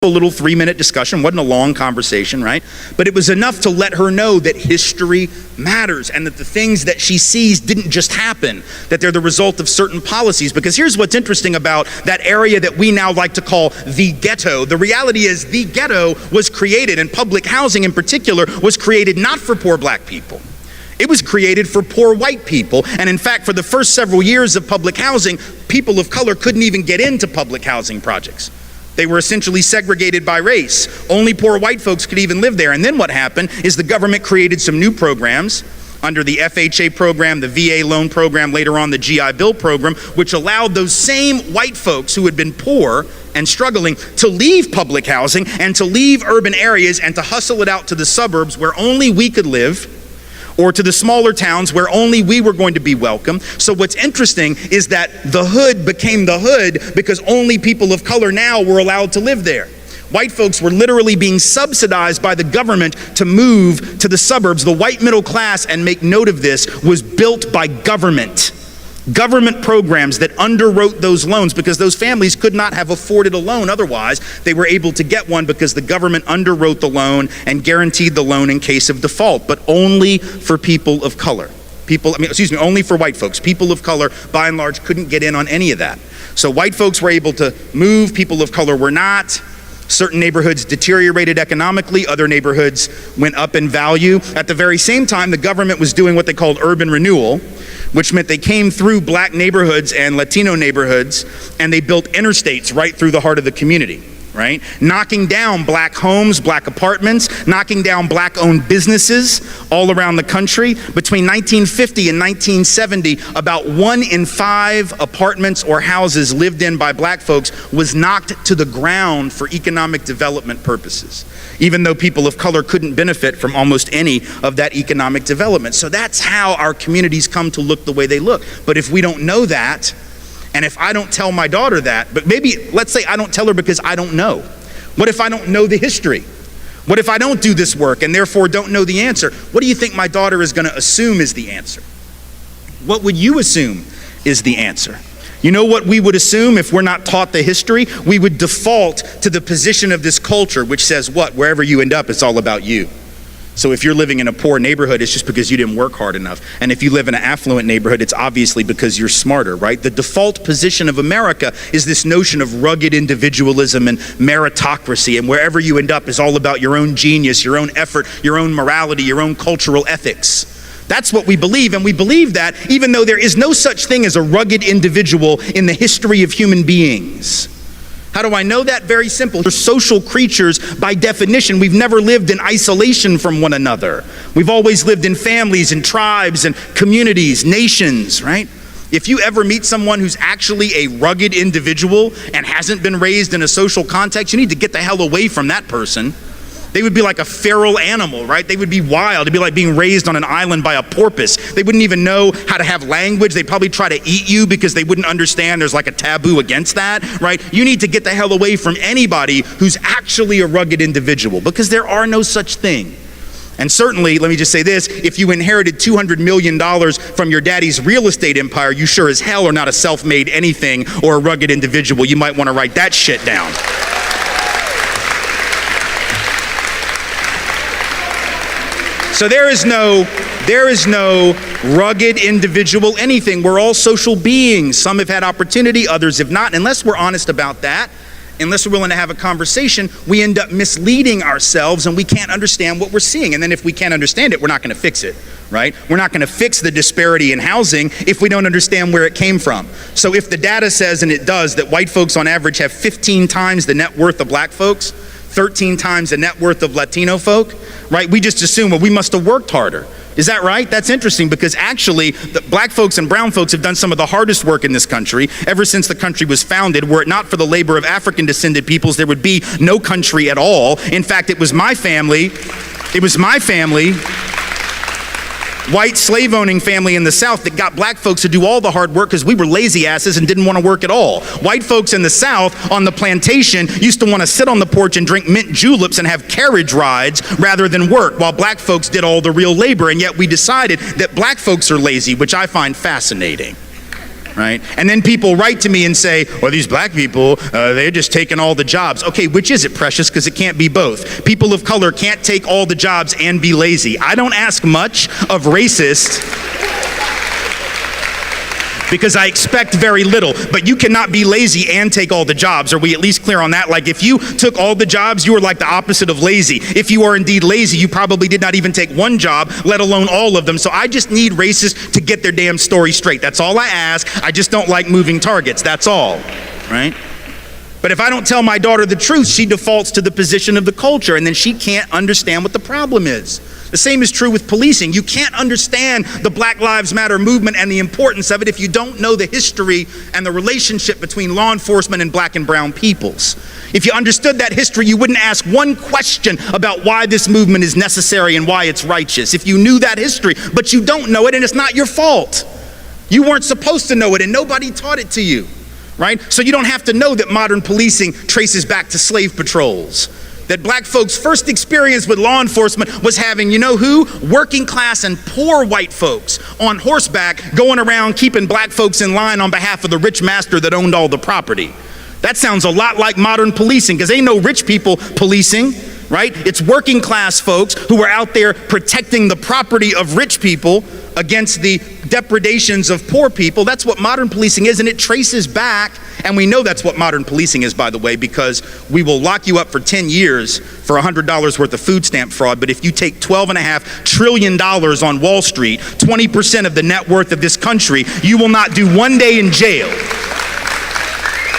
A little 3-minute discussion, wasn't a long conversation, right? But it was enough to let her know that history matters and that the things that she sees didn't just happen, that they're the result of certain policies. Because here's what's interesting about that area that we now like to call the ghetto. The reality is the ghetto was created, and public housing in particular was created not for poor black people. It was created for poor white people. And in fact, for the first several years of public housing, people of color couldn't even get into public housing projects. They were essentially segregated by race. Only poor white folks could even live there. And then what happened is the government created some new programs under the FHA program, the VA loan program, later on the GI Bill program, which allowed those same white folks who had been poor and struggling to leave public housing and to leave urban areas and to hustle it out to the suburbs where only we could live, or to the smaller towns where only we were going to be welcome. So what's interesting is that the hood became the hood because only people of color now were allowed to live there. White folks were literally being subsidized by the government to move to the suburbs. The white middle class, and make note of this, was built by government. Government programs that underwrote those loans because those families could not have afforded a loan otherwise. They were able to get one because the government underwrote the loan and guaranteed the loan in case of default, but only for people of color. Only for white folks. People of color, by and large, couldn't get in on any of that. So white folks were able to move, people of color were not. Certain neighborhoods deteriorated economically, other neighborhoods went up in value. At the very same time, the government was doing what they called urban renewal, which meant they came through black neighborhoods and Latino neighborhoods, and they built interstates right through the heart of the community, right? Knocking down black homes, black apartments, knocking down black-owned businesses all around the country. Between 1950 and 1970, about 1 in 5 apartments or houses lived in by black folks was knocked to the ground for economic development purposes, even though people of color couldn't benefit from almost any of that economic development. So that's how our communities come to look the way they look. But if we don't know that, and if I don't tell my daughter that, but maybe, let's say I don't tell her because I don't know. What if I don't know the history? What if I don't do this work and therefore don't know the answer? What do you think my daughter is going to assume is the answer? What would you assume is the answer? You know what we would assume if we're not taught the history? We would default to the position of this culture, which says what? Wherever you end up, it's all about you. So if you're living in a poor neighborhood, it's just because you didn't work hard enough. And if you live in an affluent neighborhood, it's obviously because you're smarter, right? The default position of America is this notion of rugged individualism and meritocracy, and wherever you end up is all about your own genius, your own effort, your own morality, your own cultural ethics. That's what we believe, and we believe that even though there is no such thing as a rugged individual in the history of human beings. How do I know that? Very simple. We're social creatures by definition. We've never lived in isolation from one another. We've always lived in families and tribes and communities, nations, right? If you ever meet someone who's actually a rugged individual and hasn't been raised in a social context, you need to get the hell away from that person. They would be like a feral animal, right? They would be wild. It'd be like being raised on an island by a porpoise. They wouldn't even know how to have language. They'd probably try to eat you because they wouldn't understand there's like a taboo against that, right? You need to get the hell away from anybody who's actually a rugged individual because there are no such thing. And certainly, let me just say this, if you inherited $200 million from your daddy's real estate empire, you sure as hell are not a self-made anything or a rugged individual. You might want to write that shit down. So there is no rugged individual anything. We're all social beings. Some have had opportunity, others have not. Unless we're honest about that, unless we're willing to have a conversation, we end up misleading ourselves and we can't understand what we're seeing. And then if we can't understand it, we're not going to fix it, right? We're not going to fix the disparity in housing if we don't understand where it came from. So if the data says, and it does, that white folks on average have 15 times the net worth of black folks, 13 times the net worth of Latino folk, right? We just assume, well, we must have worked harder. Is that right? That's interesting because actually the black folks and brown folks have done some of the hardest work in this country ever since the country was founded. Were it not for the labor of African descended peoples, there would be no country at all. In fact, it was my family, white slave-owning family in the South that got black folks to do all the hard work because we were lazy asses and didn't want to work at all. White folks in the South on the plantation used to want to sit on the porch and drink mint juleps and have carriage rides rather than work, while black folks did all the real labor. And yet we decided that black folks are lazy, which I find fascinating. right? And then people write to me and say, well, these black people, they're just taking all the jobs. Okay, which is it, precious? Because it can't be both. People of color can't take all the jobs and be lazy. I don't ask much of racists because I expect very little. But you cannot be lazy and take all the jobs. Are we at least clear on that? Like, if you took all the jobs, you are like the opposite of lazy. If you are indeed lazy, you probably did not even take one job, let alone all of them. So I just need racists to get their damn story straight. That's all I ask. I just don't like moving targets. That's all, right? But if I don't tell my daughter the truth, she defaults to the position of the culture, and then she can't understand what the problem is. The same is true with policing. You can't understand the Black Lives Matter movement and the importance of it if you don't know the history and the relationship between law enforcement and black and brown peoples. If you understood that history, you wouldn't ask one question about why this movement is necessary and why it's righteous. If you knew that history, but you don't know it, and it's not your fault. You weren't supposed to know it, and nobody taught it to you, right? So you don't have to know that modern policing traces back to slave patrols. That black folks' first experience with law enforcement was having, you know who? Working class and poor white folks on horseback going around keeping black folks in line on behalf of the rich master that owned all the property. That sounds a lot like modern policing, because ain't no rich people policing, right? It's working class folks who are out there protecting the property of rich people against the depredations of poor people. That's what modern policing is, and it traces back, and we know that's what modern policing is, by the way, because we will lock you up for 10 years for $100 worth of food stamp fraud, but if you take $12.5 trillion on Wall Street, 20% of the net worth of this country, you will not do 1 day in jail.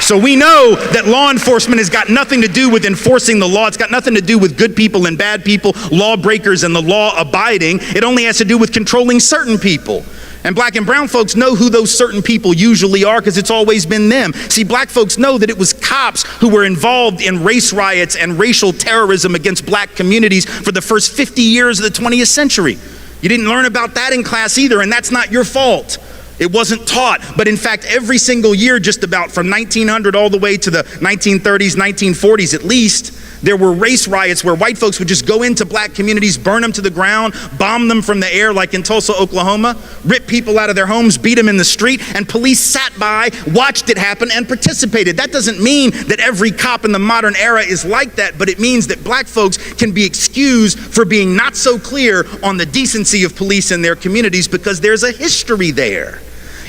So we know that law enforcement has got nothing to do with enforcing the law. It's got nothing to do with good people and bad people, lawbreakers and the law abiding. It only has to do with controlling certain people. And black and brown folks know who those certain people usually are, because it's always been them. See, black folks know that it was cops who were involved in race riots and racial terrorism against black communities for the first 50 years of the 20th century. You didn't learn about that in class either, and that's not your fault. It wasn't taught, but in fact, every single year, just about from 1900 all the way to the 1930s, 1940s at least, there were race riots where white folks would just go into black communities, burn them to the ground, bomb them from the air, like in Tulsa, Oklahoma, rip people out of their homes, beat them in the street, and police sat by, watched it happen, and participated. That doesn't mean that every cop in the modern era is like that, but it means that black folks can be excused for being not so clear on the decency of police in their communities, because there's a history there.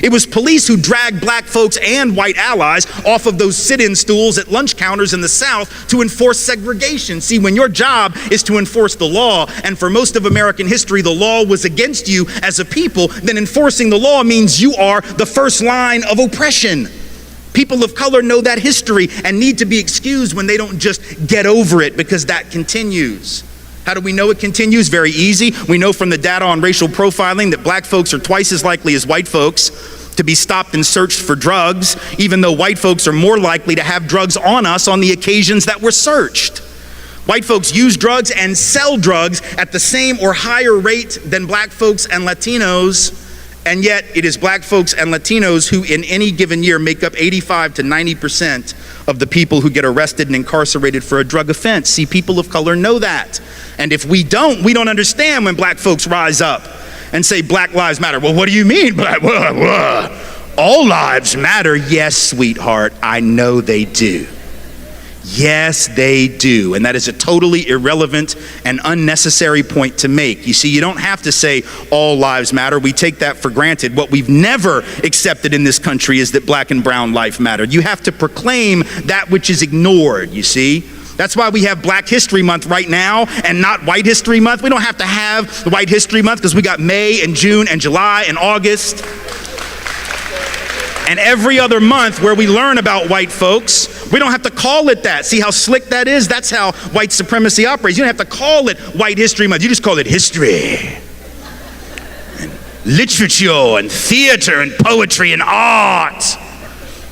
It was police who dragged black folks and white allies off of those sit-in stools at lunch counters in the South to enforce segregation. See, when your job is to enforce the law, and for most of American history the law was against you as a people, then enforcing the law means you are the first line of oppression. People of color know that history and need to be excused when they don't just get over it, because that continues. How do we know it continues? Very easy. We know from the data on racial profiling that black folks are twice as likely as white folks to be stopped and searched for drugs, even though white folks are more likely to have drugs on us on the occasions that we're searched. White folks use drugs and sell drugs at the same or higher rate than black folks and Latinos, and yet it is black folks and Latinos who in any given year make up 85 to 90% of the people who get arrested and incarcerated for a drug offense. See, people of color know that. And if we don't understand when black folks rise up and say Black Lives Matter. Well, what do you mean? All lives matter. Yes, sweetheart, I know they do. Yes, they do. And that is a totally irrelevant and unnecessary point to make. You see, you don't have to say all lives matter. We take that for granted. What we've never accepted in this country is that black and brown life matter. You have to proclaim that which is ignored, you see. That's why we have Black History Month right now and not White History Month. We don't have to have White History Month because we got May and June and July and August. And every other month where we learn about white folks, we don't have to call it that. See how slick that is? That's how white supremacy operates. You don't have to call it White History Month. You just call it history, and literature, and theater, and poetry, and art.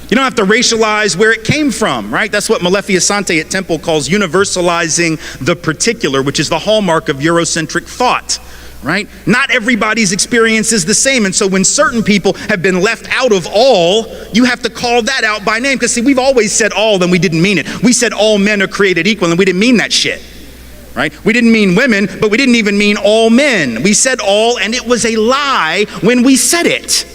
You don't have to racialize where it came from, right? That's what Malefi Asante at Temple calls universalizing the particular, which is the hallmark of Eurocentric thought. Right? Not everybody's experience is the same. And so when certain people have been left out of all, you have to call that out by name. Because see, we've always said all, then we didn't mean it. We said all men are created equal, and we didn't mean that shit. Right? We didn't mean women, but we didn't even mean all men. We said all, and it was a lie when we said it.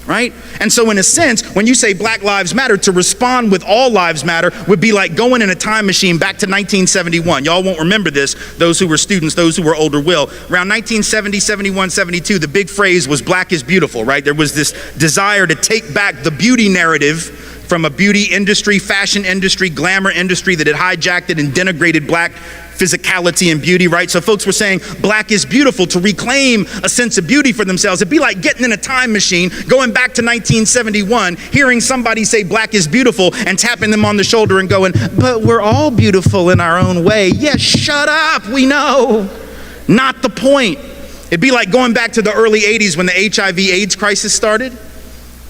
right? And so in a sense, when you say Black Lives Matter, to respond with all lives matter would be like going in a time machine back to 1971. Y'all won't remember this, those who were students, those who were older will. Around 1970, 71, 72, the big phrase was black is beautiful, right? There was this desire to take back the beauty narrative from a beauty industry, fashion industry, glamour industry that had hijacked it and denigrated black physicality and beauty, right? So folks were saying black is beautiful to reclaim a sense of beauty for themselves. It'd be like getting in a time machine, going back to 1971, hearing somebody say black is beautiful and tapping them on the shoulder and going, but we're all beautiful in our own way. Yes, shut up, we know. Not the point. It'd be like going back to the early 80s when the HIV/AIDS crisis started.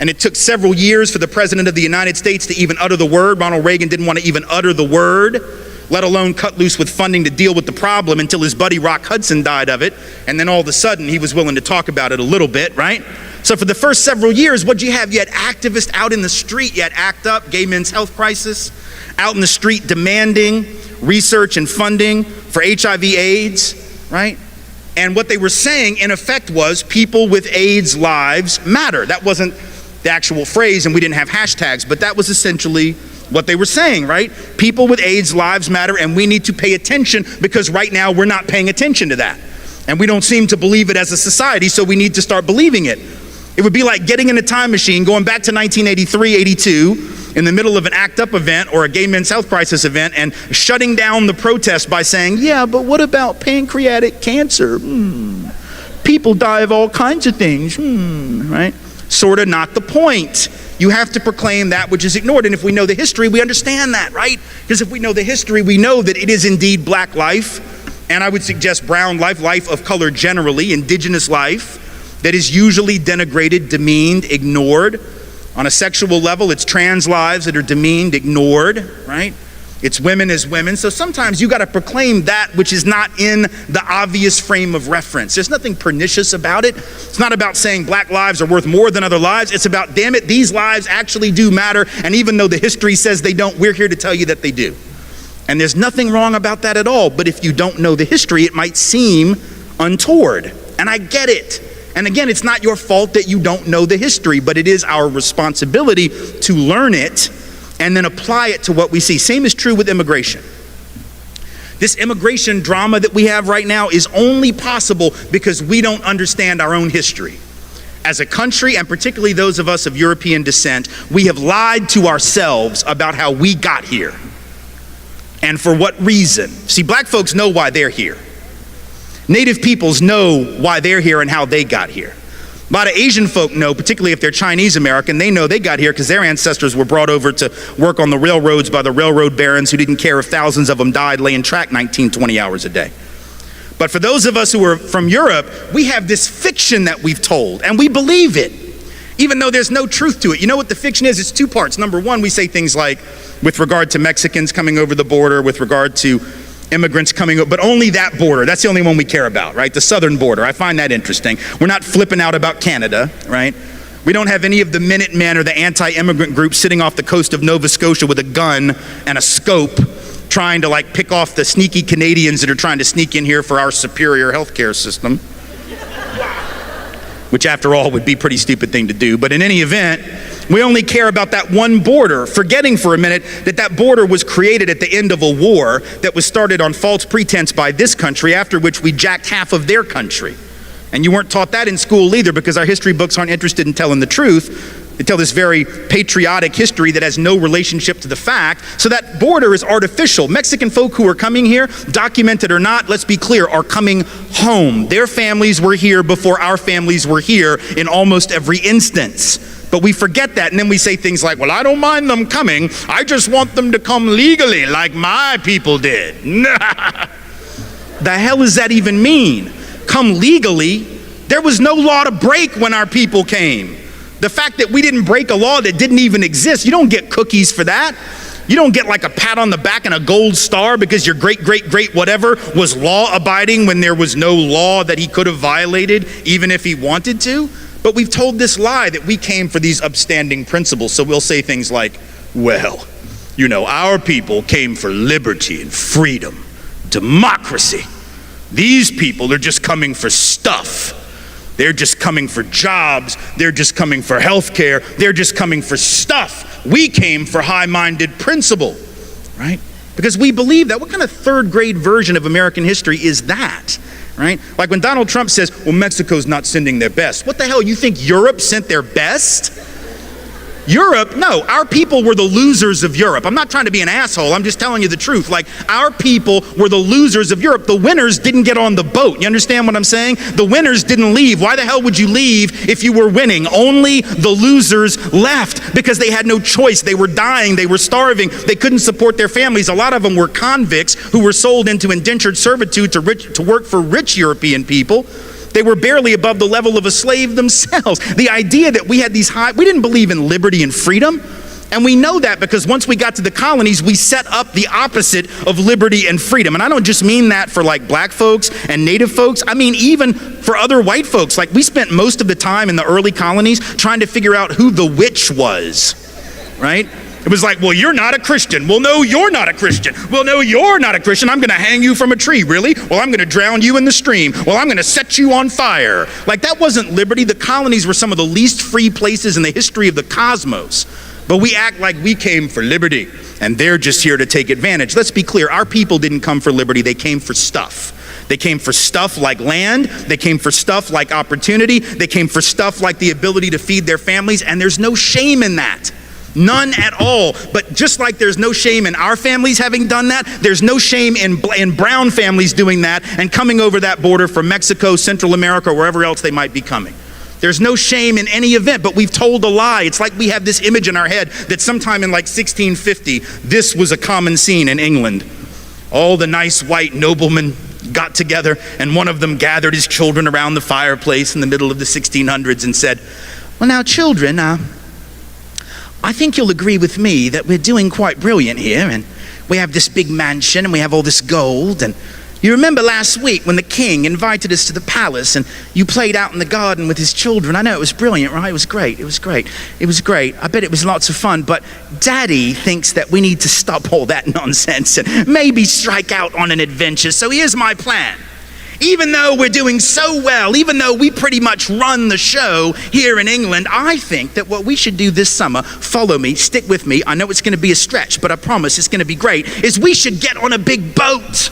And it took several years for the President of the United States to even utter the word. Ronald Reagan didn't want to even utter the word, let alone cut loose with funding to deal with the problem, until his buddy Rock Hudson died of it. And then all of a sudden he was willing to talk about it a little bit, right? So for the first several years, what'd you have? You had activists out in the street. You had ACT UP, gay men's health crisis, out in the street demanding research and funding for HIV/AIDS, right? And what they were saying in effect was people with AIDS lives matter. That wasn't the actual phrase, and we didn't have hashtags, but that was essentially what they were saying, right? People with AIDS lives matter, and we need to pay attention, because right now we're not paying attention to that. And we don't seem to believe it as a society, so we need to start believing it. It would be like getting in a time machine, going back to 1983, 82, in the middle of an ACT UP event or a gay men's health crisis event, and shutting down the protest by saying, yeah, but what about pancreatic cancer? People die of all kinds of things, right? Sort of not the point. You have to proclaim that which is ignored. And if we know the history, we understand that, right? Because if we know the history, we know that it is indeed black life, and I would suggest brown life, life of color generally, indigenous life, that is usually denigrated, demeaned, ignored. On a sexual level, it's trans lives that are demeaned, ignored, right? It's women as women. So sometimes you got to proclaim that which is not in the obvious frame of reference. There's nothing pernicious about it. It's not about saying black lives are worth more than other lives. It's about, damn it, these lives actually do matter. And even though the history says they don't, we're here to tell you that they do. And there's nothing wrong about that at all. But if you don't know the history, it might seem untoward. And I get it. And again, it's not your fault that you don't know the history, but it is our responsibility to learn it and then apply it to what we see. Same is true with immigration. This immigration drama that we have right now is only possible because we don't understand our own history. As a country, and particularly those of us of European descent, we have lied to ourselves about how we got here and for what reason. See, black folks know why they're here. Native peoples know why they're here and how they got here. A lot of Asian folk know, particularly if they're Chinese American, they know they got here because their ancestors were brought over to work on the railroads by the railroad barons who didn't care if thousands of them died laying track 19, 20 hours a day. But for those of us who are from Europe, we have this fiction that we've told, and we believe it, even though there's no truth to it. You know what the fiction is? It's two parts. Number one, we say things like, with regard to Mexicans coming over the border, with regard to immigrants coming up, but only that border. That's the only one we care about, right? The southern border. I find that interesting. We're not flipping out about Canada, right? We don't have any of the Minutemen or the anti-immigrant groups sitting off the coast of Nova Scotia with a gun and a scope trying to like pick off the sneaky Canadians that are trying to sneak in here for our superior healthcare system, which after all would be a pretty stupid thing to do. But in any event, we only care about that one border, forgetting for a minute that that border was created at the end of a war that was started on false pretense by this country, after which we jacked half of their country. And you weren't taught that in school either, because our history books aren't interested in telling the truth. They tell this very patriotic history that has no relationship to the fact. So that border is artificial. Mexican folk who are coming here, documented or not, let's be clear, are coming home. Their families were here before our families were here in almost every instance. But we forget that, and then we say things like, well, I don't mind them coming, I just want them to come legally like my people did. The hell does that even mean? Come legally? There was no law to break when our people came. The fact that we didn't break a law that didn't even exist, you don't get cookies for that. You don't get like a pat on the back and a gold star because your great, great, great whatever was law abiding when there was no law that he could have violated, even if he wanted to. But we've told this lie that we came for these upstanding principles. So we'll say things like, well, you know, our people came for liberty and freedom, democracy. These people are just coming for stuff. They're just coming for jobs. They're just coming for health care. They're just coming for stuff. We came for high-minded principle, right? Because we believe that. What kind of third grade version of American history is that, right? Like when Donald Trump says, well, Mexico's not sending their best. What the hell, you think Europe sent their best? Europe, no, our people were the losers of Europe. I'm not trying to be an asshole, I'm just telling you the truth. Like, our people were the losers of Europe. The winners didn't get on the boat. You understand what I'm saying? The winners didn't leave. Why the hell would you leave if you were winning? Only the losers left because they had no choice. They were dying, they were starving, they couldn't support their families. A lot of them were convicts who were sold into indentured servitude to work for rich European people. They were barely above the level of a slave themselves. The idea that we had we didn't believe in liberty and freedom. And we know that because once we got to the colonies, we set up the opposite of liberty and freedom. And I don't just mean that for like black folks and native folks. I mean even for other white folks. Like, we spent most of the time in the early colonies trying to figure out who the witch was, right? It was like, well, you're not a Christian. Well, no, you're not a Christian. Well, no, you're not a Christian. I'm going to hang you from a tree. Really? Well, I'm going to drown you in the stream. Well, I'm going to set you on fire. Like, that wasn't liberty. The colonies were some of the least free places in the history of the cosmos. But we act like we came for liberty, and they're just here to take advantage. Let's be clear. Our people didn't come for liberty. They came for stuff. They came for stuff like land. They came for stuff like opportunity. They came for stuff like the ability to feed their families, and there's no shame in that. None at all. But just like there's no shame in our families having done that, there's no shame in brown families doing that and coming over that border from Mexico, Central America, wherever else they might be coming. There's no shame in any event, but we've told a lie. It's like we have this image in our head that sometime in like 1650, this was a common scene in England. All the nice white noblemen got together, and one of them gathered his children around the fireplace in the middle of the 1600s and said, well, now, children, I think you'll agree with me that we're doing quite brilliant here, and we have this big mansion, and we have all this gold, and you remember last week when the king invited us to the palace, and you played out in the garden with his children. I know it was brilliant, right? It was great. I bet it was lots of fun, but Daddy thinks that we need to stop all that nonsense and maybe strike out on an adventure. So here's my plan. Even though we're doing so well, even though we pretty much run the show here in England, I think that what we should do this summer, follow me, stick with me, I know it's going to be a stretch, but I promise it's going to be great, is we should get on a big boat.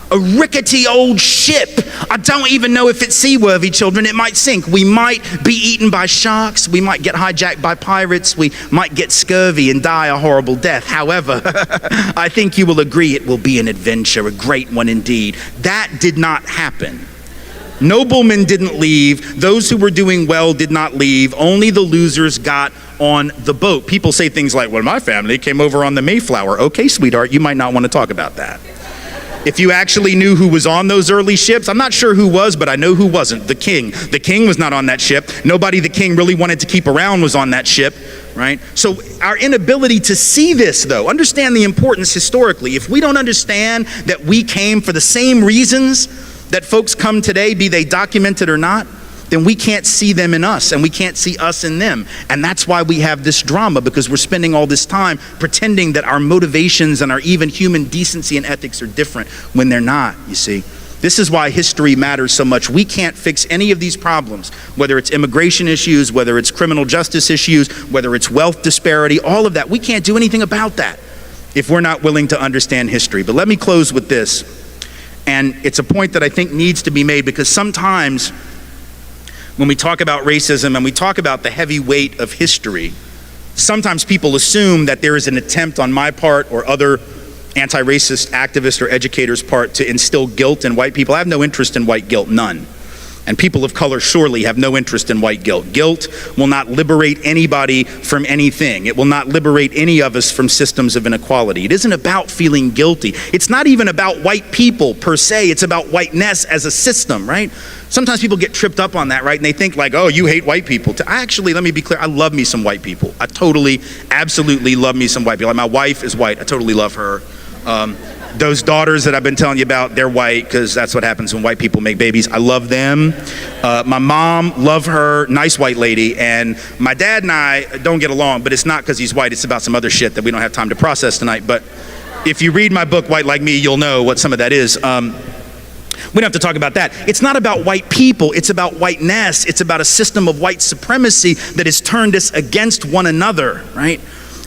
A rickety old ship. I don't even know if it's seaworthy, children. It might sink. We might be eaten by sharks. We might get hijacked by pirates. We might get scurvy and die a horrible death. However, I think you will agree it will be an adventure, a great one indeed. That did not happen. Noblemen didn't leave. Those who were doing well did not leave. Only the losers got on the boat. People say things like, well, my family came over on the Mayflower. Okay, sweetheart, you might not want to talk about that. If you actually knew who was on those early ships, I'm not sure who was, but I know who wasn't. The king. The king was not on that ship. Nobody the king really wanted to keep around was on that ship, right? So our inability to see this, though, understand the importance historically. If we don't understand that we came for the same reasons that folks come today, be they documented or not, then we can't see them in us, and we can't see us in them. And that's why we have this drama, because we're spending all this time pretending that our motivations and our even human decency and ethics are different when they're not, you see. This is why history matters so much. We can't fix any of these problems, whether it's immigration issues, whether it's criminal justice issues, whether it's wealth disparity, all of that. We can't do anything about that if we're not willing to understand history. But let me close with this. And it's a point that I think needs to be made, because sometimes when we talk about racism and we talk about the heavy weight of history, sometimes people assume that there is an attempt on my part or other anti-racist activists or educators' part to instill guilt in white people. I have no interest in white guilt, none. And people of color surely have no interest in white guilt. Guilt will not liberate anybody from anything. It will not liberate any of us from systems of inequality. It isn't about feeling guilty. It's not even about white people per se. It's about whiteness as a system, right? Sometimes people get tripped up on that, right? And they think like, oh, you hate white people. Actually, let me be clear. I love me some white people. I totally, absolutely love me some white people. Like, my wife is white. I totally love her. Those daughters that I've been telling you about, they're white, because that's what happens when white people make babies. I love them. My mom, love her, nice white lady. And my dad and I don't get along, but it's not because he's white. It's about some other shit that we don't have time to process tonight. But if you read my book, White Like Me, you'll know what some of that is. We don't have to talk about that. It's not about white people. It's about whiteness. It's about a system of white supremacy that has turned us against one another, right?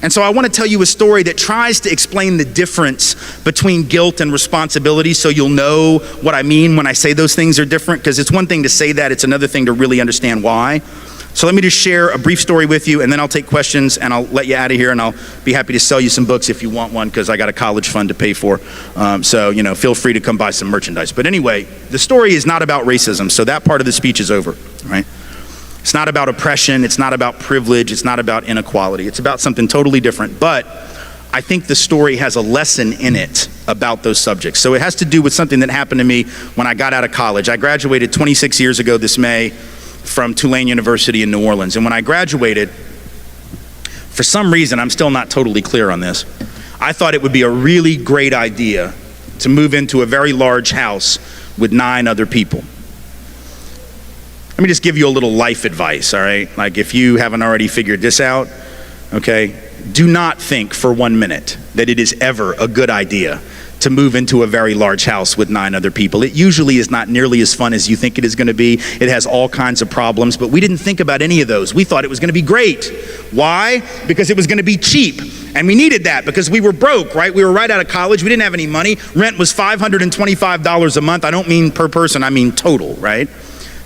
And so I want to tell you a story that tries to explain the difference between guilt and responsibility, so you'll know what I mean when I say those things are different, because it's one thing to say that, it's another thing to really understand why. So let me just share a brief story with you, and then I'll take questions, and I'll let you out of here, and I'll be happy to sell you some books if you want one, because I got a college fund to pay for. So, feel free to come buy some merchandise. But anyway, the story is not about racism, so that part of the speech is over, right? It's not about oppression. It's not about privilege. It's not about inequality. It's about something totally different. But I think the story has a lesson in it about those subjects. So it has to do with something that happened to me when I got out of college. I graduated 26 years ago this May from Tulane University in New Orleans. And when I graduated, for some reason, I'm still not totally clear on this, I thought it would be a really great idea to move into a very large house with 9 other people. Let me just give you a little life advice, all right? Like, if you haven't already figured this out, okay, do not think for 1 minute that it is ever a good idea to move into a very large house with 9 other people. It usually is not nearly as fun as you think it is going to be. It has all kinds of problems, but we didn't think about any of those. We thought it was going to be great. Why? Because it was going to be cheap. And we needed that because we were broke, right? We were right out of college. We didn't have any money. Rent was $525 a month. I don't mean per person, I mean total, right?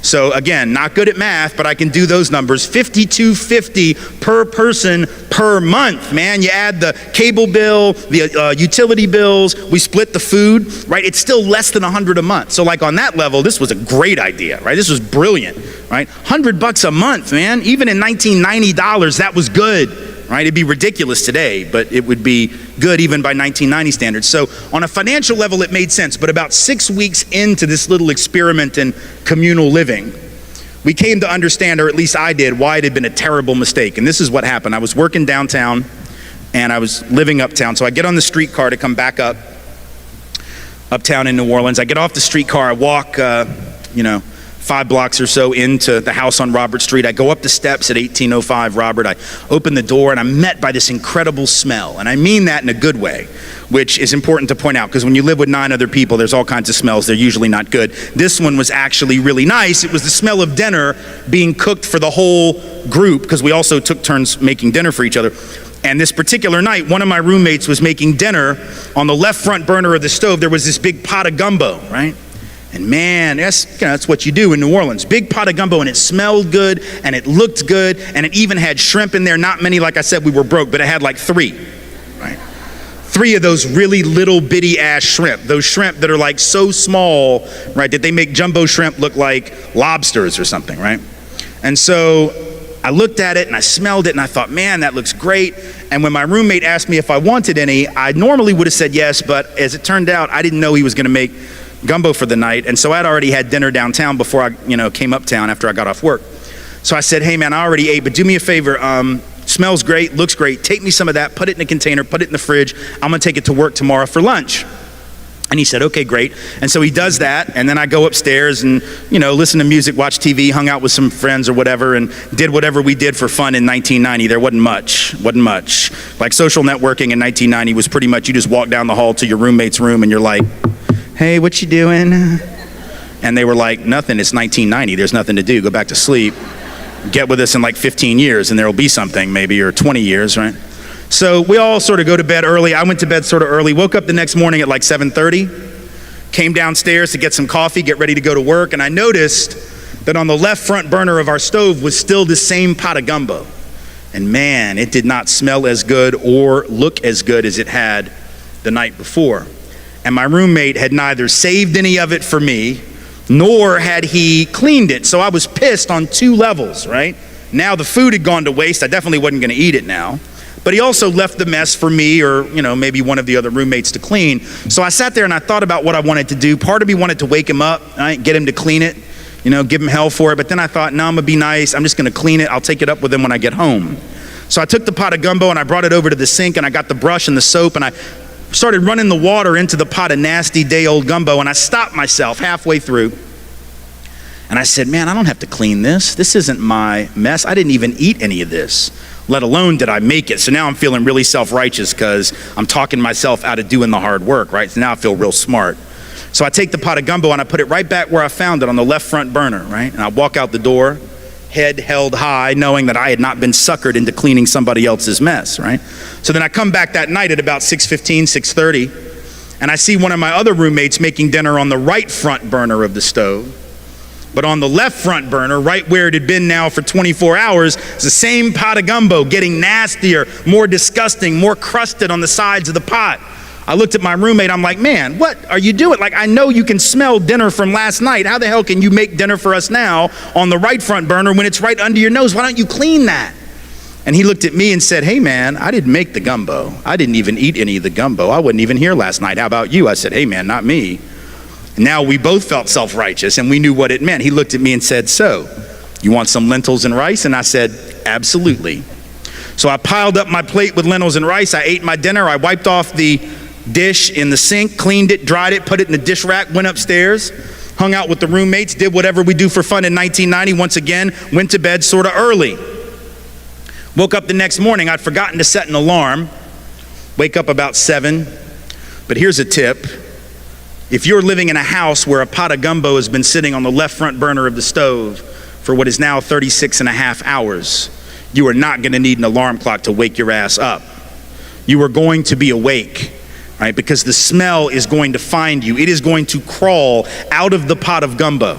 So again, not good at math, but I can do those numbers. $52.50 per person per month, man. You add the cable bill, the utility bills, we split the food, right? It's still less than $100 a month. So like on that level, this was a great idea, right? This was brilliant, right? $100 a month, man. Even in 1990 dollars, that was good, right? It'd be ridiculous today, but it would be good even by 1990 standards. So on a financial level, it made sense. But about 6 weeks into this little experiment in communal living, we came to understand, or at least I did, why it had been a terrible mistake. And this is what happened. I was working downtown and I was living uptown. So I get on the streetcar to come back uptown in New Orleans. I get off the streetcar, I walk, 5 blocks or so into the house on Robert Street. I go up the steps at 1805 Robert. I open the door and I'm met by this incredible smell. And I mean that in a good way, which is important to point out, because when you live with 9 other people, there's all kinds of smells. They're usually not good. This one was actually really nice. It was the smell of dinner being cooked for the whole group, because we also took turns making dinner for each other. And this particular night, one of my roommates was making dinner. On the left front burner of the stove, there was this big pot of gumbo, right? And man, that's what you do in New Orleans. Big pot of gumbo, and it smelled good, and it looked good, and it even had shrimp in there. Not many, like I said, we were broke, but it had like 3, right? 3 of those really little bitty ass shrimp. Those shrimp that are like so small, right, that they make jumbo shrimp look like lobsters or something, right? And so I looked at it and I smelled it and I thought, man, that looks great. And when my roommate asked me if I wanted any, I normally would have said yes, but as it turned out, I didn't know he was going to make gumbo for the night, and so I'd already had dinner downtown before I came uptown after I got off work. So I said, hey man, I already ate, but do me a favor, smells great, looks great, take me some of that, put it in a container, put it in the fridge, I'm gonna take it to work tomorrow for lunch. And he said, okay, great. And so he does that, and then I go upstairs and listen to music, watch TV, hung out with some friends or whatever, and did whatever we did for fun in 1990. There wasn't much. Like social networking in 1990 was pretty much you just walk down the hall to your roommate's room and you're like, hey, what you doing? And they were like, nothing, it's 1990, there's nothing to do, go back to sleep. Get with us in like 15 years and there'll be something maybe, or 20 years, right? So we all sort of go to bed early. I went to bed sort of early, woke up the next morning at like 7:30, came downstairs to get some coffee, get ready to go to work, and I noticed that on the left front burner of our stove was still the same pot of gumbo. And man, it did not smell as good or look as good as it had the night before. And my roommate had neither saved any of it for me, nor had he cleaned it. So I was pissed on 2 levels, right? Now the food had gone to waste. I definitely wasn't going to eat it now. But he also left the mess for me or, maybe one of the other roommates to clean. So I sat there and I thought about what I wanted to do. Part of me wanted to wake him up, right? Get him to clean it, give him hell for it. But then I thought, no, I'm going to be nice. I'm just going to clean it. I'll take it up with him when I get home. So I took the pot of gumbo and I brought it over to the sink and I got the brush and the soap and I started running the water into the pot of nasty day-old gumbo, and I stopped myself halfway through. And I said, man, I don't have to clean this. This isn't my mess. I didn't even eat any of this, let alone did I make it. So now I'm feeling really self-righteous because I'm talking myself out of doing the hard work, right? So now I feel real smart. So I take the pot of gumbo and I put it right back where I found it on the left front burner, right? And I walk out the door, head held high, knowing that I had not been suckered into cleaning somebody else's mess, right? So then I come back that night at about 6:15, 6:30, and I see one of my other roommates making dinner on the right front burner of the stove. But on the left front burner, right where it had been now for 24 hours, is the same pot of gumbo getting nastier, more disgusting, more crusted on the sides of the pot. I looked at my roommate, I'm like, man, what are you doing? Like, I know you can smell dinner from last night. How the hell can you make dinner for us now on the right front burner when it's right under your nose? Why don't you clean that? And he looked at me and said, hey man, I didn't make the gumbo. I didn't even eat any of the gumbo. I wasn't even here last night. How about you? I said, hey man, not me. And now we both felt self-righteous and we knew what it meant. He looked at me and said, so, you want some lentils and rice? And I said, absolutely. So I piled up my plate with lentils and rice. I ate my dinner. I wiped off the dish in the sink, cleaned it, dried it, put it in the dish rack, went upstairs, hung out with the roommates, did whatever we do for fun in 1990. Once again, went to bed sort of early. Woke up the next morning. I'd forgotten to set an alarm. Wake up about 7. But here's a tip. If you're living in a house where a pot of gumbo has been sitting on the left front burner of the stove for what is now 36 and a half hours, you are not going to need an alarm clock to wake your ass up. You are going to be awake, right? Because the smell is going to find you. It is going to crawl out of the pot of gumbo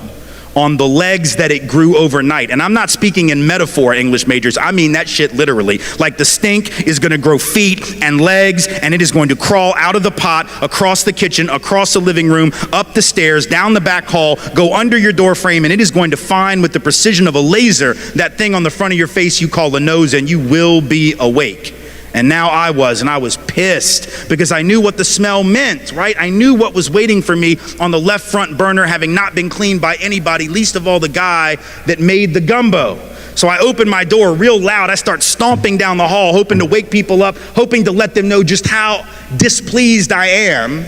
on the legs that it grew overnight. And I'm not speaking in metaphor, English majors. I mean that shit literally. Like the stink is gonna grow feet and legs, and it is going to crawl out of the pot, across the kitchen, across the living room, up the stairs, down the back hall, go under your door frame, and it is going to find with the precision of a laser that thing on the front of your face you call a nose, and you will be awake. And now I was pissed because I knew what the smell meant, right? I knew what was waiting for me on the left front burner, having not been cleaned by anybody, least of all the guy that made the gumbo. So I open my door real loud. I start stomping down the hall, hoping to wake people up, hoping to let them know just how displeased I am.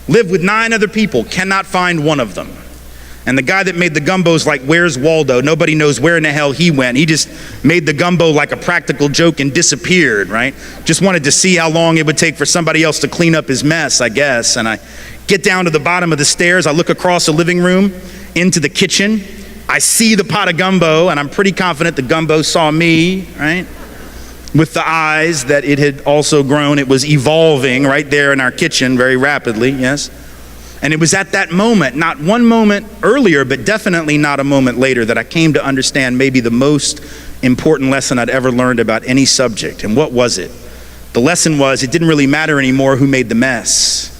Live with 9 other people, cannot find one of them. And the guy that made the gumbo's like, where's Waldo? Nobody knows where in the hell he went. He just made the gumbo like a practical joke and disappeared, right? Just wanted to see how long it would take for somebody else to clean up his mess, I guess. And I get down to the bottom of the stairs. I look across the living room into the kitchen. I see the pot of gumbo, and I'm pretty confident the gumbo saw me, right? With the eyes that it had also grown. It was evolving right there in our kitchen very rapidly, yes? And it was at that moment, not one moment earlier, but definitely not a moment later, that I came to understand maybe the most important lesson I'd ever learned about any subject. And what was it? The lesson was it didn't really matter anymore who made the mess.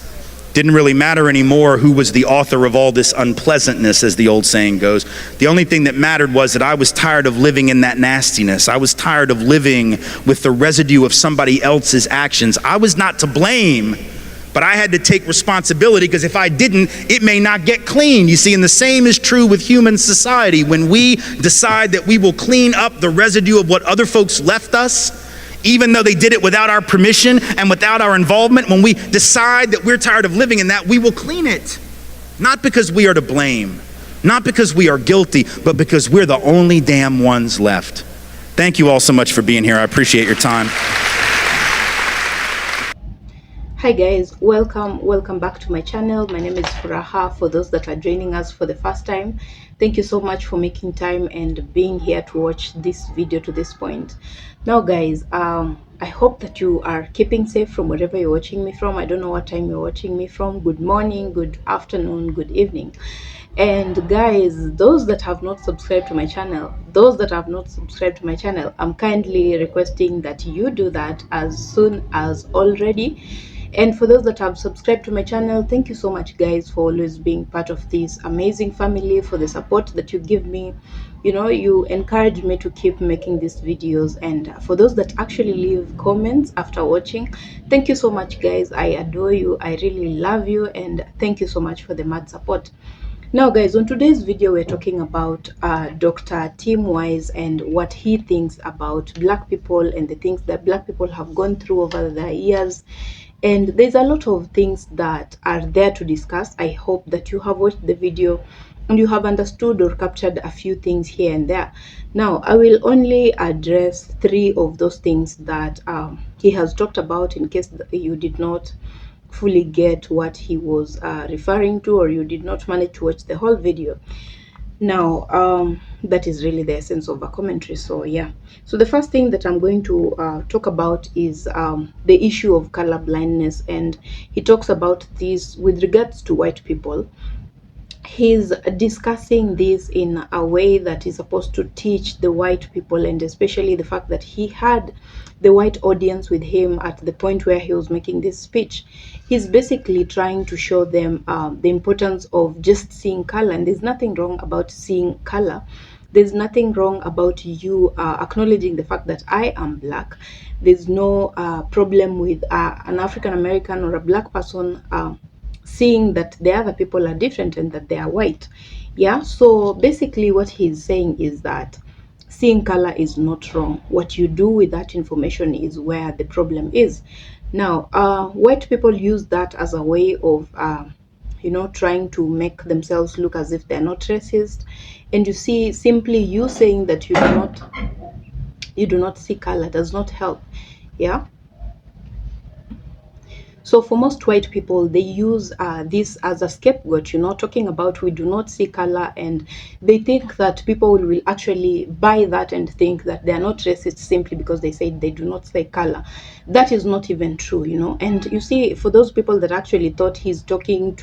Didn't really matter anymore who was the author of all this unpleasantness, as the old saying goes. The only thing that mattered was that I was tired of living in that nastiness. I was tired of living with the residue of somebody else's actions. I was not to blame, but I had to take responsibility, because if I didn't, it may not get clean. You see, and the same is true with human society. When we decide that we will clean up the residue of what other folks left us, even though they did it without our permission and without our involvement, when we decide that we're tired of living in that, we will clean it. Not because we are to blame, not because we are guilty, but because we're the only damn ones left. Thank you all so much for being here. I appreciate your time. Hi guys, welcome back to my channel. My name is Furaha. For those that are joining us for the first time, thank you so much for making time and being here to watch this video to this point. Now guys, I hope that you are keeping safe from wherever you're watching me from. I don't know what time you're watching me from. Good morning, good afternoon, good evening. And guys, those that have not subscribed to my channel, I'm kindly requesting that you do that as soon as already. And for those that have subscribed to my channel, thank you so much guys for always being part of this amazing family, for the support that you give me. You know, you encourage me to keep making these videos. And for those that actually leave comments after watching, thank you so much guys. I adore you, I really love you, and thank you so much for the mad support. Now guys, on today's video we're talking about Dr. Tim Wise and what he thinks about black people and the things that black people have gone through over the years. And there's a lot of things that are there to discuss. I hope that you have watched the video and you have understood or captured a few things here and there. Now I will only address 3 of those things that he has talked about, in case you did not fully get what he was referring to, or you did not manage to watch the whole video. Now, that is really the essence of a commentary. So yeah, so the first thing that I'm going to talk about is the issue of color blindness, and he talks about this with regards to white people. He's discussing this in a way that is supposed to teach the white people, and especially the fact that he had the white audience with him at the point where he was making this speech. He's basically trying to show them the importance of just seeing color, and there's nothing wrong about seeing color. There's nothing wrong about you acknowledging the fact that I am black. There's no problem with an African American or a black person seeing that the other people are different and that they are white. Yeah, so basically what he's saying is that seeing color is not wrong. What you do with that information is where the problem is. Now, white people use that as a way of trying to make themselves look as if they're not racist. And you see, simply you saying that you do not see color does not help. Yeah. So for most white people, they use this as a scapegoat, talking about we do not see color, and they think that people will actually buy that and think that they are not racist simply because they say they do not see color. That is not even true. And you see, for those people that actually thought he's talking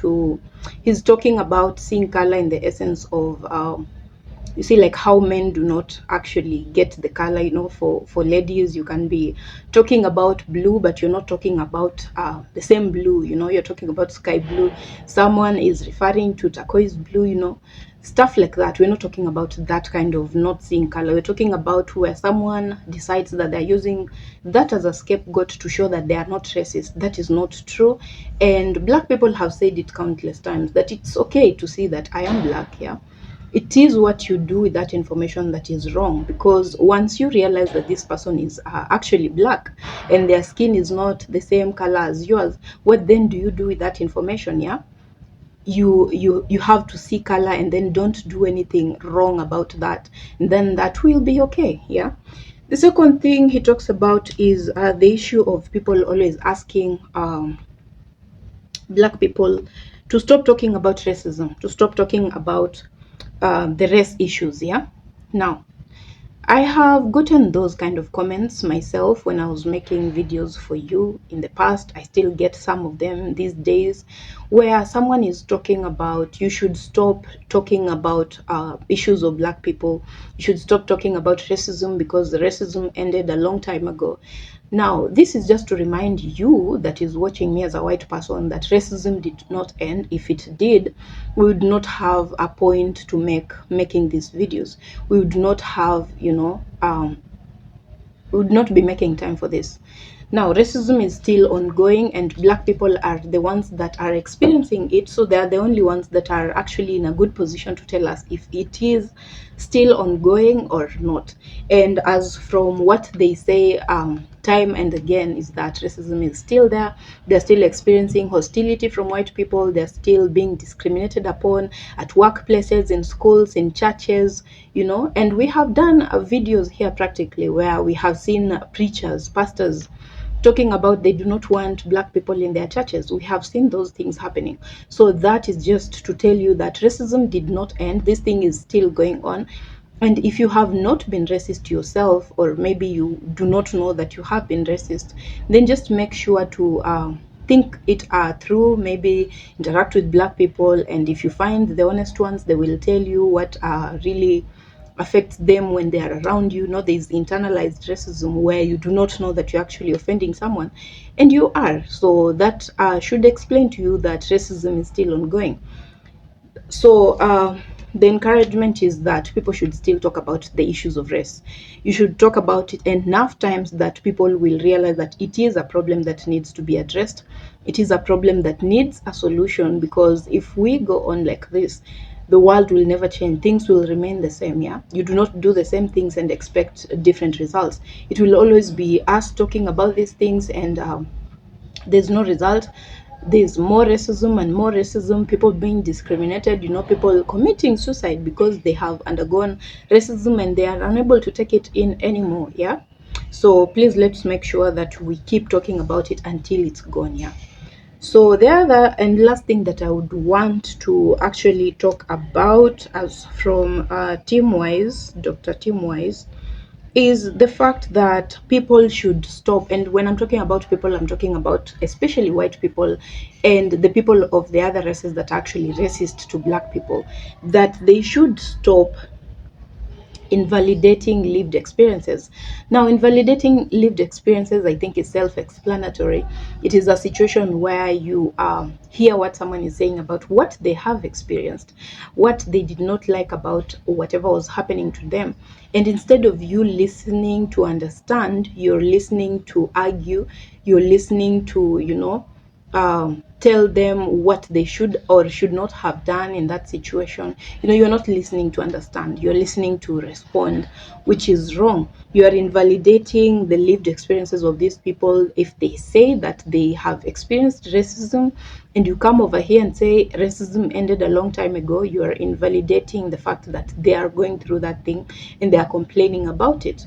about seeing color in the essence of you see, like how men do not actually get the color. For ladies, you can be talking about blue, but you're not talking about the same blue. You're talking about sky blue. Someone is referring to turquoise blue. Stuff like that. We're not talking about that kind of not seeing color. We're talking about where someone decides that they're using that as a scapegoat to show that they are not racist. That is not true. And black people have said it countless times that it's okay to see that I am black. Yeah, it is what you do with that information that is wrong, because once you realize that this person is actually black and their skin is not the same color as yours, what then do you do with that information? Yeah, you have to see color and then don't do anything wrong about that, and then that will be okay. Yeah. The second thing he talks about is the issue of people always asking black people to stop talking about racism, to stop talking about the race issues. Yeah. Now, I have gotten those kind of comments myself when I was making videos for you in the past. I still get some of them these days, where someone is talking about you should stop talking about issues of black people. You should stop talking about racism because the racism ended a long time ago. Now, this is just to remind you that is watching me as a white person that racism did not end. If it did, we would not have a point to making these videos. We would not have, we would not be making time for this. Now, racism is still ongoing, and black people are the ones that are experiencing it. So they are the only ones that are actually in a good position to tell us if it is still ongoing or not. And as from what they say time and again, is that racism is still there. They're still experiencing hostility from white people. They're still being discriminated upon at workplaces, in schools, in churches, and we have done videos here practically where we have seen preachers, pastors talking about they do not want black people in their churches. We have seen those things happening. So that is just to tell you that racism did not end. This thing is still going on. And if you have not been racist yourself, or maybe you do not know that you have been racist, then just make sure to think it through, maybe interact with black people. And if you find the honest ones, they will tell you what really affects them when they are around you. There's internalized racism where you do not know that you're actually offending someone, and you are. So that should explain to you that racism is still ongoing. So the encouragement is that people should still talk about the issues of race. You should talk about it enough times that people will realize that it is a problem that needs to be addressed. It is a problem that needs a solution, because if we go on like this, the world will never change. Things will remain the same. Yeah, you do not do the same things and expect different results. It will always be us talking about these things, and there's no result. There's more racism and more racism, people being discriminated, people committing suicide because they have undergone racism and they are unable to take it in anymore. Yeah, so please, let's make sure that we keep talking about it until it's gone. Yeah. So the other and last thing that I would want to actually talk about, as from team wise, Dr. Team wise, is the fact that people should stop. And when I'm talking about people, I'm talking about especially white people and the people of the other races that are actually racist to black people, that they should stop invalidating lived experiences. Now, invalidating lived experiences, I think, is self-explanatory. It is a situation where you hear what someone is saying about what they have experienced, what they did not like about whatever was happening to them. And instead of you listening to understand, you're listening to argue, you're listening to, tell them what they should or should not have done in that situation. You're not listening to understand, you're listening to respond, which is wrong. You are invalidating the lived experiences of these people. If they say that they have experienced racism and you come over here and say racism ended a long time ago, you are invalidating the fact that they are going through that thing and they are complaining about it.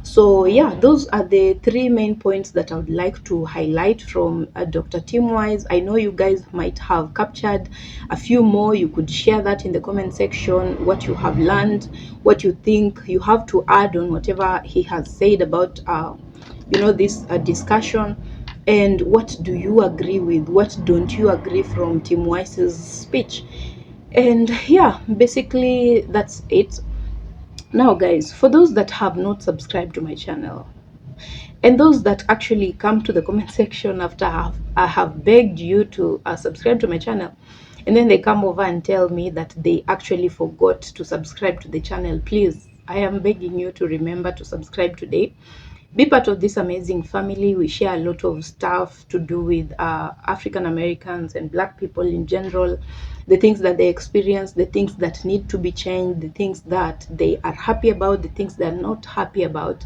So yeah, those are the three main points that I would like to highlight from Dr. Timwise. I know you guys might have captured a few more. You could share that in the comment section, what you have learned, what you think you have to add on whatever he has said about this discussion, and what do you agree with, what don't you agree from Timwise's speech. And yeah, basically that's it. Now guys, for those that have not subscribed to my channel, and those that actually come to the comment section after I have begged you to subscribe to my channel, and then they come over and tell me that they actually forgot to subscribe to the channel, please, I am begging you to remember to subscribe today. Be part of this amazing family. We share a lot of stuff to do with African Americans and black people in general, the things that they experience, the things that need to be changed, the things that they are happy about, the things they're not happy about.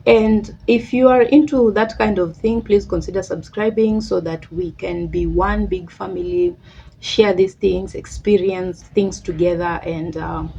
And if you are into that kind of thing, please consider subscribing so that we can be one big family, share these things, experience things together, and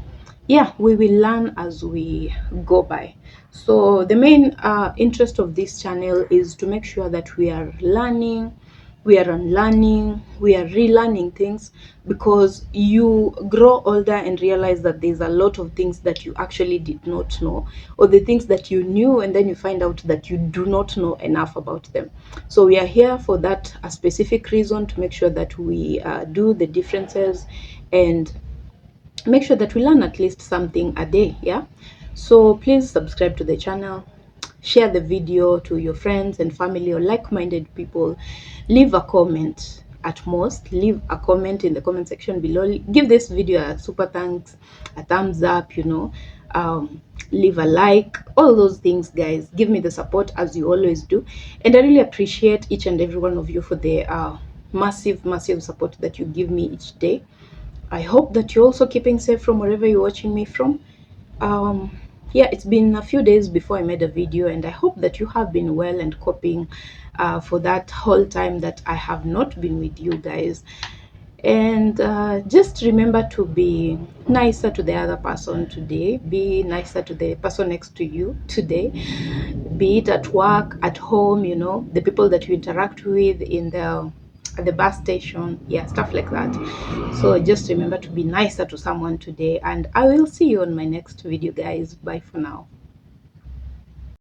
yeah, we will learn as we go by. So the main interest of this channel is to make sure that we are learning, we are unlearning, we are relearning things, because you grow older and realize that there's a lot of things that you actually did not know, or the things that you knew and then you find out that you do not know enough about them. So we are here for that a specific reason, to make sure that we do the differences and make sure that we learn at least something a day. Yeah, so please subscribe to the channel, share the video to your friends and family or like-minded people, leave a comment. At most, leave a comment in the comment section below. Give this video a super thanks, a thumbs up, leave a like, all those things, guys. Give me the support as you always do, and I really appreciate each and every one of you for the massive support that you give me each day. I hope that you're also keeping safe from wherever you're watching me from. Um, yeah, it's been a few days before I made a video, and I hope that you have been well and coping for that whole time that I have not been with you guys. And just remember to be nicer to the other person today. Be nicer to the person next to you today, be it at work, at home, the people that you interact with in the at the bus station, yeah, stuff like that. So just remember to be nicer to someone today, and I will see you on my next video, guys. Bye for now.